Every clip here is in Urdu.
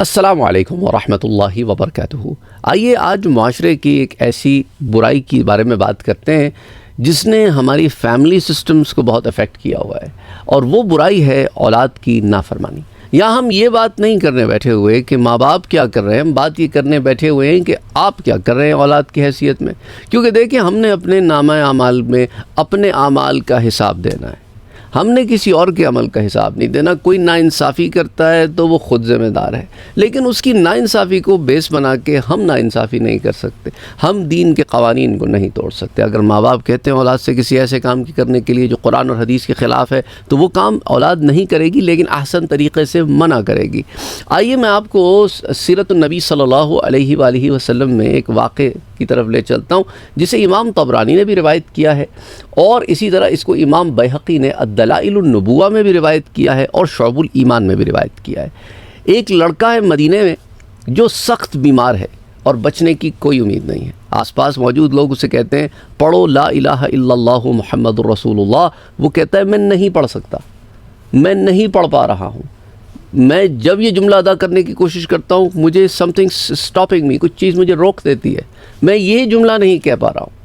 السلام علیکم ورحمۃ اللہ وبرکاتہ۔ آئیے آج معاشرے کی ایک ایسی برائی کے بارے میں بات کرتے ہیں جس نے ہماری فیملی سسٹمز کو بہت افیکٹ کیا ہوا ہے، اور وہ برائی ہے اولاد کی نافرمانی۔ یا ہم یہ بات نہیں کرنے بیٹھے ہوئے کہ ماں باپ کیا کر رہے ہیں، ہم بات یہ کرنے بیٹھے ہوئے ہیں کہ آپ کیا کر رہے ہیں اولاد کی حیثیت میں۔ کیونکہ دیکھیں، ہم نے اپنے نامہ اعمال میں اپنے اعمال کا حساب دینا ہے، ہم نے کسی اور کے عمل کا حساب نہیں دینا۔ کوئی ناانصافی کرتا ہے تو وہ خود ذمہ دار ہے، لیکن اس کی ناانصافی کو بیس بنا کے ہم ناانصافی نہیں کر سکتے، ہم دین کے قوانین کو نہیں توڑ سکتے۔ اگر ماں باپ کہتے ہیں اولاد سے کسی ایسے کام کی کرنے کے لیے جو قرآن اور حدیث کے خلاف ہے، تو وہ کام اولاد نہیں کرے گی، لیکن احسن طریقے سے منع کرے گی۔ آئیے میں آپ کو سیرت النبی صلی اللہ علیہ وآلہ وسلم میں ایک واقعے کی طرف لے چلتا ہوں، جسے امام طبرانی نے بھی روایت کیا ہے، اور اسی طرح اس کو امام بیہقی نے دلائل النبوہ میں بھی روایت کیا ہے، اور شعب الایمان میں بھی روایت کیا ہے۔ ایک لڑکا ہے مدینے میں جو سخت بیمار ہے اور بچنے کی کوئی امید نہیں ہے۔ آس پاس موجود لوگ اسے کہتے ہیں پڑھو لا الہ الا اللہ محمد الرسول اللہ، وہ کہتا ہے میں نہیں پڑھ سکتا، میں نہیں پڑھ پا رہا ہوں۔ میں جب یہ جملہ ادا کرنے کی کوشش کرتا ہوں، مجھے سم تھنگ اسٹاپنگ می، کچھ چیز مجھے روک دیتی ہے، میں یہ جملہ نہیں کہہ پا رہا ہوں۔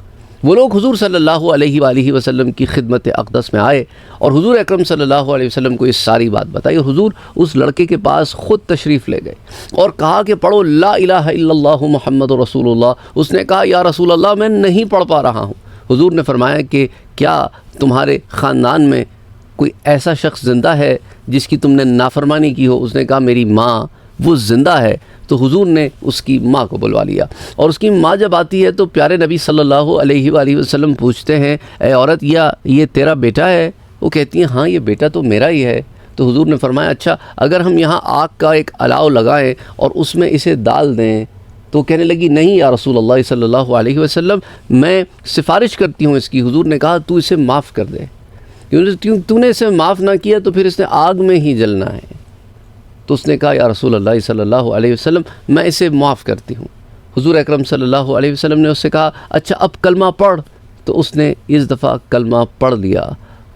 وہ لوگ حضور صلی اللہ علیہ وآلہ وسلم کی خدمت اقدس میں آئے اور حضور اکرم صلی اللہ علیہ وسلم کو یہ ساری بات بتائی، اور حضور اس لڑکے کے پاس خود تشریف لے گئے اور کہا کہ پڑھو لا الہ الا اللہ محمد رسول اللہ۔ اس نے کہا یا رسول اللہ میں نہیں پڑھ پا رہا ہوں۔ حضور نے فرمایا کہ کیا تمہارے خاندان میں کوئی ایسا شخص زندہ ہے جس کی تم نے نافرمانی کی ہو؟ اس نے کہا میری ماں وہ زندہ ہے۔ تو حضور نے اس کی ماں کو بلوا لیا، اور اس کی ماں جب آتی ہے تو پیارے نبی صلی اللہ علیہ وآلہ وسلم پوچھتے ہیں اے عورت، یہ تیرا بیٹا ہے؟ وہ کہتی ہیں ہاں یہ بیٹا تو میرا ہی ہے۔ تو حضور نے فرمایا اچھا اگر ہم یہاں آگ کا ایک الاؤ لگائیں اور اس میں اسے ڈال دیں؟ تو کہنے لگی نہیں یا رسول اللہ صلی اللہ علیہ وسلم، میں سفارش کرتی ہوں اس کی۔ حضور نے کہا تو اسے معاف کر دے، تو نے اسے معاف نہ کیا تو پھر اس نے آگ میں ہی جلنا ہے۔ تو اس نے کہا یا رسول اللہ صلی اللہ علیہ وسلم میں اسے معاف کرتی ہوں۔ حضور اکرم صلی اللہ علیہ وسلم نے اس سے کہا اچھا اب کلمہ پڑھ۔ تو اس نے اس دفعہ کلمہ پڑھ لیا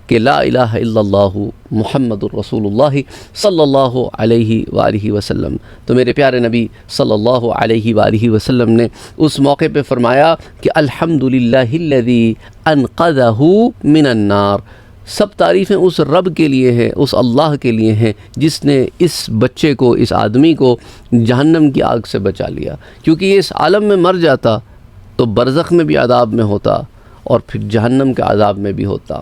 کہ لا الہ الا اللہ محمد الرسول اللہ صلی اللہ علیہ وآلہ وسلم۔ تو میرے پیارے نبی صلی اللہ علیہ وآلہ وسلم نے اس موقع پہ فرمایا کہ الحمدللہ الذی انقذہ من النار، سب تعریفیں اس رب کے لیے ہیں، اس اللہ کے لیے ہیں جس نے اس بچے کو، اس آدمی کو جہنم کی آگ سے بچا لیا۔ کیونکہ یہ اس عالم میں مر جاتا تو برزخ میں بھی عذاب میں ہوتا اور پھر جہنم کے عذاب میں بھی ہوتا۔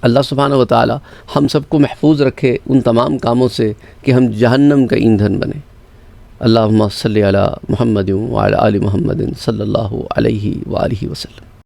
اللہ سبحانہ و تعالی ہم سب کو محفوظ رکھے ان تمام کاموں سے کہ ہم جہنم کا ایندھن بنیں۔ اللہم صلی علی محمد وعلی آل محمد صلی اللہ علیہ وآلہ وسلم۔